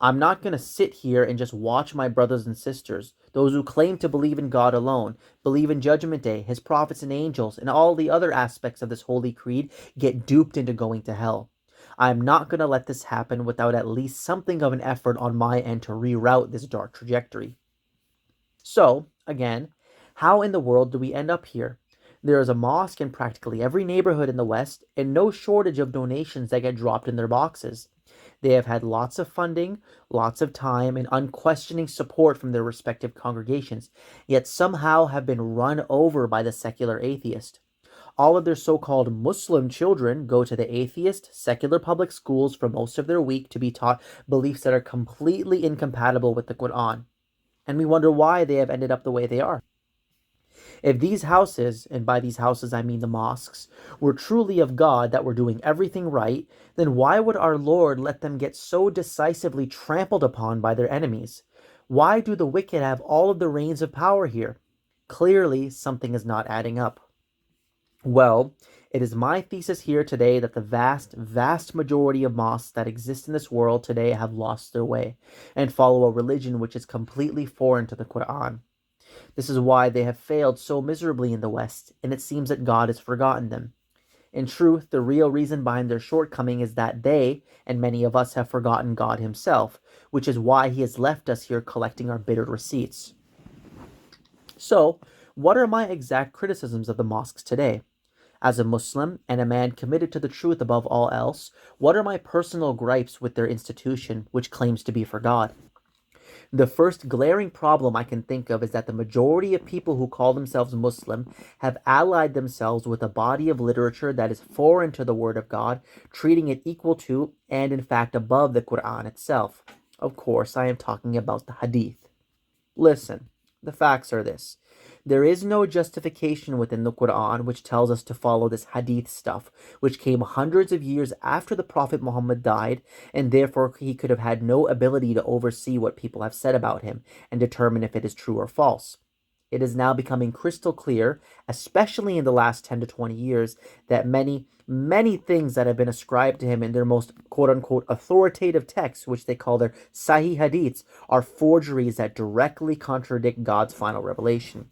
Speaker 1: I'm not going to sit here and just watch my brothers and sisters, those who claim to believe in God alone, believe in Judgment Day, His prophets and angels, and all the other aspects of this holy creed, get duped into going to hell. I'm not going to let this happen without at least something of an effort on my end to reroute this dark trajectory. So, again, how in the world do we end up here? There is a mosque in practically every neighborhood in the West, and no shortage of donations that get dropped in their boxes. They have had lots of funding, lots of time, and unquestioning support from their respective congregations, yet somehow have been run over by the secular atheist. All of their so-called Muslim children go to the atheist, secular public schools for most of their week to be taught beliefs that are completely incompatible with the Quran. And we wonder why they have ended up the way they are. If these houses, and by these houses I mean the mosques, were truly of God, that were doing everything right, then why would our Lord let them get so decisively trampled upon by their enemies? Why do the wicked have all of the reins of power here? Clearly, something is not adding up. Well, it is my thesis here today that the vast, vast majority of mosques that exist in this world today have lost their way and follow a religion which is completely foreign to the Quran. This is why they have failed so miserably in the West, and it seems that God has forgotten them. In truth, the real reason behind their shortcoming is that they, and many of us, have forgotten God Himself, which is why He has left us here collecting our bitter receipts. So, what are my exact criticisms of the mosques today? As a Muslim and a man committed to the truth above all else, what are my personal gripes with their institution, which claims to be for God? The first glaring problem I can think of is that the majority of people who call themselves Muslim have allied themselves with a body of literature that is foreign to the Word of God, treating it equal to, and in fact above, the Quran itself. Of course, I am talking about the Hadith. Listen, The facts are this. There is no justification within the Quran which tells us to follow this hadith stuff, which came hundreds of years after the Prophet Muhammad died, and therefore he could have had no ability to oversee what people have said about him and determine if it is true or false. It is now becoming crystal clear, especially in the last 10 to 20 years, that many things that have been ascribed to him in their most quote-unquote authoritative texts, which they call their Sahih Hadiths, are forgeries that directly contradict God's final revelation.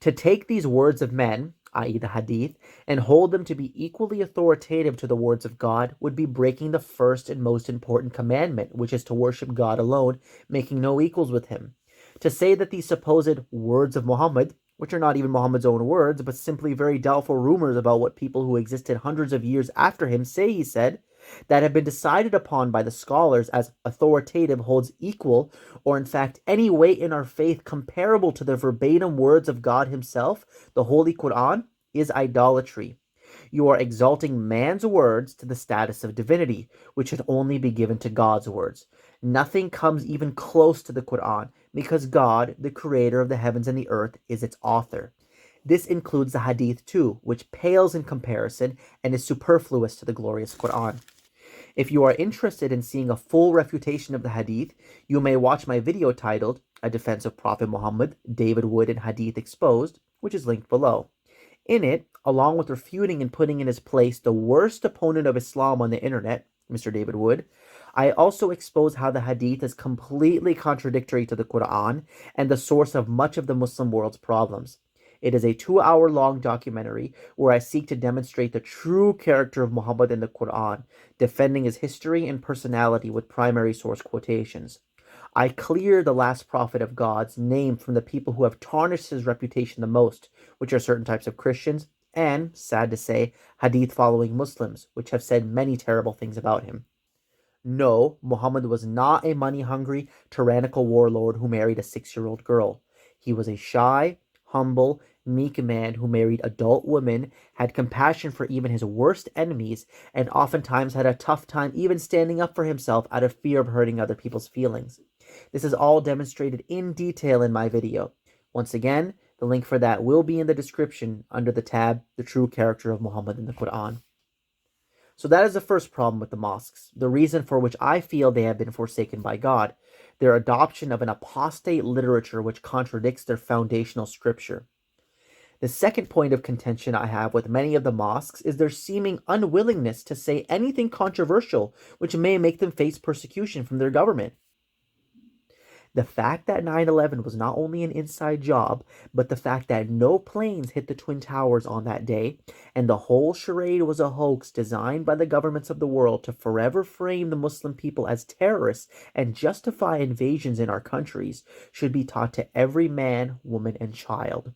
Speaker 1: To take these words of men, i.e. the Hadith, and hold them to be equally authoritative to the words of God would be breaking the first and most important commandment, which is to worship God alone, making no equals with him. To say that these supposed words of Muhammad, which are not even Muhammad's own words, but simply very doubtful rumors about what people who existed hundreds of years after him say he said, that have been decided upon by the scholars as authoritative holds equal, or in fact any weight in our faith comparable to the verbatim words of God himself, the Holy Quran, is idolatry. You are exalting man's words to the status of divinity, which should only be given to God's words. Nothing comes even close to the Quran, because God, the creator of the heavens and the earth, is its author. This includes the Hadith too, which pales in comparison and is superfluous to the glorious Quran. If you are interested in seeing a full refutation of the Hadith, you may watch my video titled A Defense of Prophet Muhammad, David Wood and Hadith Exposed, which is linked below. In it, along with refuting and putting in his place the worst opponent of Islam on the internet, Mr. David Wood, I also expose how the Hadith is completely contradictory to the Quran and the source of much of the Muslim world's problems. It is a 2-hour-long documentary where I seek to demonstrate the true character of Muhammad in the Quran, defending his history and personality with primary source quotations. I clear the last prophet of God's name from the people who have tarnished his reputation the most, which are certain types of Christians, and, sad to say, Hadith-following Muslims, which have said many terrible things about him. No, Muhammad was not a money-hungry, tyrannical warlord who married a 6-year-old girl. He was a shy, humble, meek man who married adult women, had compassion for even his worst enemies, and oftentimes had a tough time even standing up for himself out of fear of hurting other people's feelings. This is all demonstrated in detail in my video. Once again, the link for that will be in the description under the tab, The True Character of Muhammad in the Quran. So that is the first problem with the mosques, the reason for which I feel they have been forsaken by God, their adoption of an apostate literature which contradicts their foundational scripture. The second point of contention I have with many of the mosques is their seeming unwillingness to say anything controversial which may make them face persecution from their government. The fact that 9/11 was not only an inside job, but the fact that no planes hit the Twin Towers on that day, and the whole charade was a hoax designed by the governments of the world to forever frame the Muslim people as terrorists and justify invasions in our countries, should be taught to every man, woman, and child.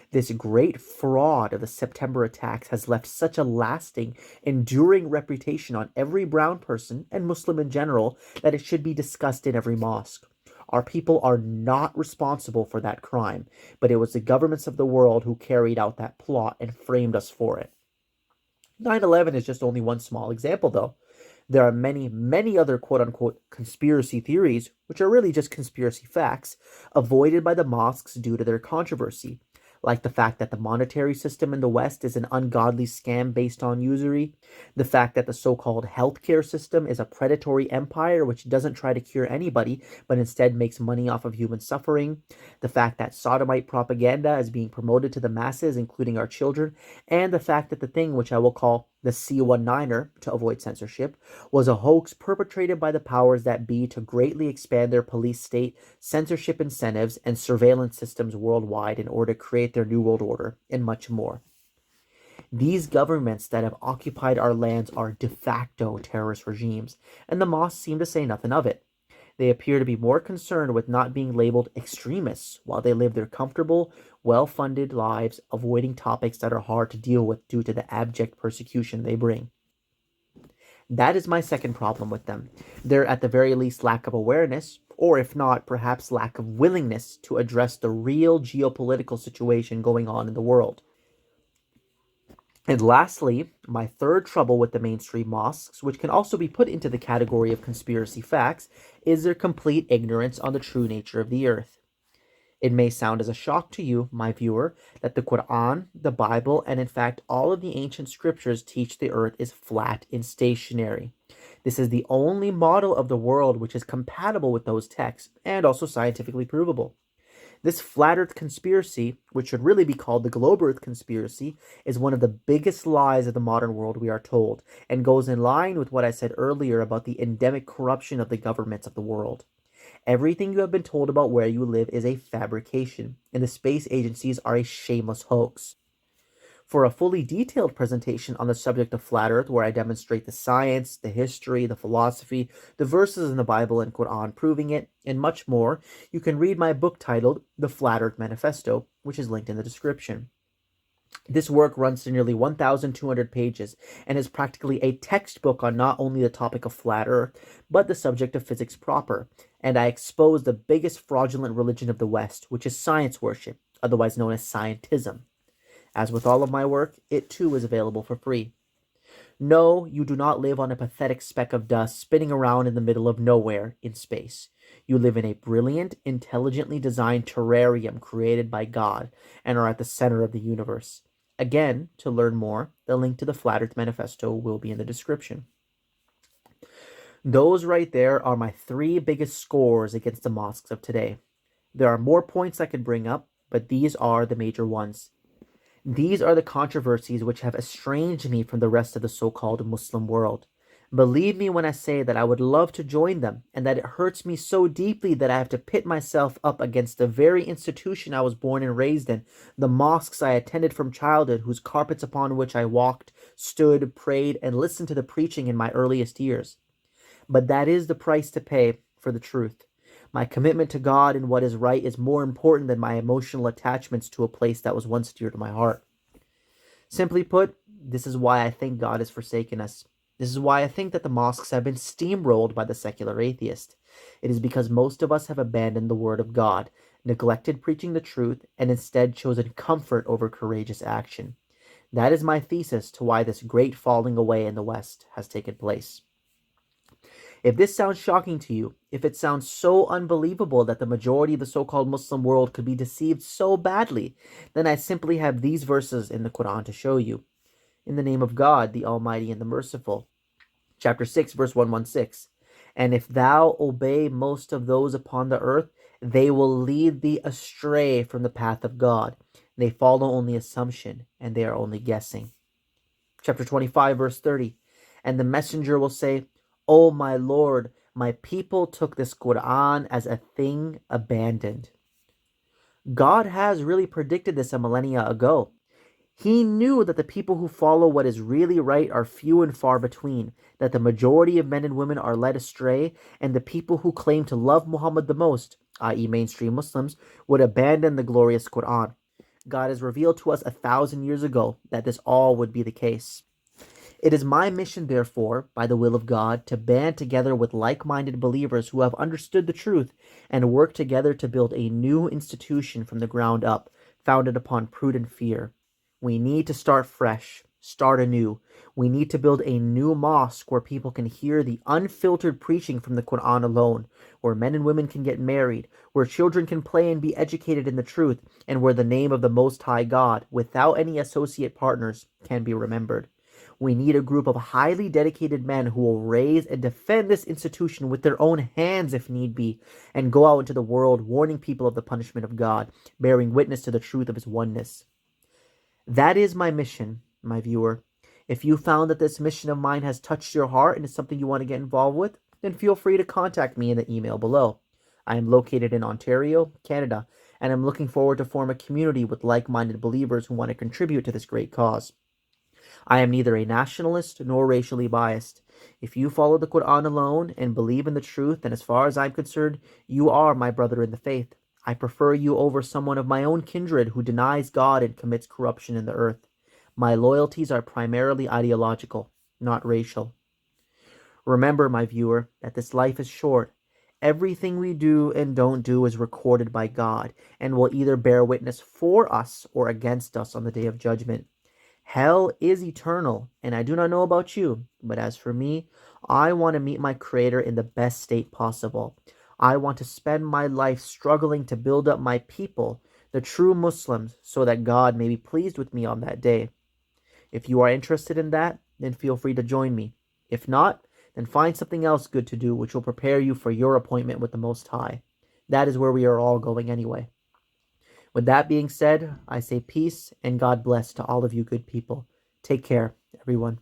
Speaker 1: This great fraud of the September attacks has left such a lasting, enduring reputation on every brown person, and Muslim in general, that it should be discussed in every mosque. Our people are not responsible for that crime, but it was the governments of the world who carried out that plot and framed us for it. 9/11 is just only one small example, though. There are many other quote-unquote conspiracy theories, which are really just conspiracy facts, avoided by the mosques due to their controversy, like the fact that the monetary system in the West is an ungodly scam based on usury, the fact that the so-called healthcare system is a predatory empire which doesn't try to cure anybody, but instead makes money off of human suffering, the fact that sodomite propaganda is being promoted to the masses, including our children, and the fact that the thing which I will call the C-19er, to avoid censorship, was a hoax perpetrated by the powers that be to greatly expand their police state, censorship incentives, and surveillance systems worldwide in order to create their New World Order, and much more. These governments that have occupied our lands are de facto terrorist regimes, and the mosques seem to say nothing of it. They appear to be more concerned with not being labeled extremists while they live their comfortable, well-funded lives, avoiding topics that are hard to deal with due to the abject persecution they bring. That is my second problem with them. Their, at the very least, lack of awareness, or if not, perhaps lack of willingness to address the real geopolitical situation going on in the world. And lastly, my third trouble with the mainstream mosques, which can also be put into the category of conspiracy facts, is their complete ignorance on the true nature of the earth. It may sound as a shock to you, my viewer, that the Quran, the Bible, and in fact all of the ancient scriptures teach the earth is flat and stationary. This is the only model of the world which is compatible with those texts and also scientifically provable. This flat earth conspiracy, which should really be called the globe earth conspiracy, is one of the biggest lies of the modern world, we are told, and goes in line with what I said earlier about the endemic corruption of the governments of the world. Everything you have been told about where you live is a fabrication, and the space agencies are a shameless hoax. For a fully detailed presentation on the subject of flat earth, where I demonstrate the science, the history, the philosophy, the verses in the Bible and Quran proving it, and much more, you can read my book titled The Flat Earth Manifesto, which is linked in the description. This work runs to nearly 1,200 pages and is practically a textbook on not only the topic of flat earth, but the subject of physics proper, and I expose the biggest fraudulent religion of the West, which is science worship, otherwise known as scientism. As with all of my work, it too is available for free. No, you do not live on a pathetic speck of dust spinning around in the middle of nowhere in space. You live in a brilliant, intelligently designed terrarium created by God and are at the center of the universe. Again, to learn more, the link to the Flat Earth Manifesto will be in the description. Those right there are my 3 biggest scores against the mosques of today. There are more points I could bring up, but these are the major ones. These are the controversies which have estranged me from the rest of the so-called Muslim world. Believe me when I say that I would love to join them, and that it hurts me so deeply that I have to pit myself up against the very institution I was born and raised in, the mosques I attended from childhood, whose carpets upon which I walked, stood, prayed, and listened to the preaching in my earliest years. But that is the price to pay for the truth. My commitment to God and what is right is more important than my emotional attachments to a place that was once dear to my heart. Simply put, this is why I think God has forsaken us. This is why I think that the mosques have been steamrolled by the secular atheist. It is because most of us have abandoned the word of God, neglected preaching the truth, and instead chosen comfort over courageous action. That is my thesis to why this great falling away in the West has taken place. If this sounds shocking to you, if it sounds so unbelievable that the majority of the so-called Muslim world could be deceived so badly, then I simply have these verses in the Quran to show you. In the name of God, the Almighty and the Merciful. Chapter 6, verse 116. And if thou obey most of those upon the earth, they will lead thee astray from the path of God. They follow only assumption, and they are only guessing. Chapter 25, verse 30. And the messenger will say, O my Lord, my people took this Quran as a thing abandoned. God has really predicted this a millennia ago. He knew that the people who follow what is really right are few and far between, that the majority of men and women are led astray, and the people who claim to love Muhammad the most, i.e. mainstream Muslims, would abandon the glorious Quran. God has revealed to us 1,000 years ago that this all would be the case. It is my mission, therefore, by the will of God, to band together with like-minded believers who have understood the truth and work together to build a new institution from the ground up, founded upon prudent fear. We need to start fresh, start anew. We need to build a new mosque where people can hear the unfiltered preaching from the Quran alone, where men and women can get married, where children can play and be educated in the truth, and where the name of the Most High God, without any associate partners, can be remembered. We need a group of highly dedicated men who will raise and defend this institution with their own hands if need be, and go out into the world warning people of the punishment of God, bearing witness to the truth of his oneness. That is my mission, my viewer. If you found that this mission of mine has touched your heart and is something you want to get involved with, then feel free to contact me in the email below. I am located in Ontario, Canada, and I'm looking forward to form a community with like-minded believers who want to contribute to this great cause. I am neither a nationalist nor racially biased. If you follow the Quran alone and believe in the truth, then as far as I'm concerned, you are my brother in the faith. I prefer you over someone of my own kindred who denies God and commits corruption in the earth. My loyalties are primarily ideological, not racial. Remember, my viewer, that this life is short. Everything we do and don't do is recorded by God and will either bear witness for us or against us on the day of judgment. Hell is eternal, and I do not know about you, but as for me, I want to meet my Creator in the best state possible. I want to spend my life struggling to build up my people, the true Muslims, so that God may be pleased with me on that day. If you are interested in that, then feel free to join me. If not, then find something else good to do which will prepare you for your appointment with the Most High. That is where we are all going anyway. With that being said, I say peace and God bless to all of you good people. Take care, everyone.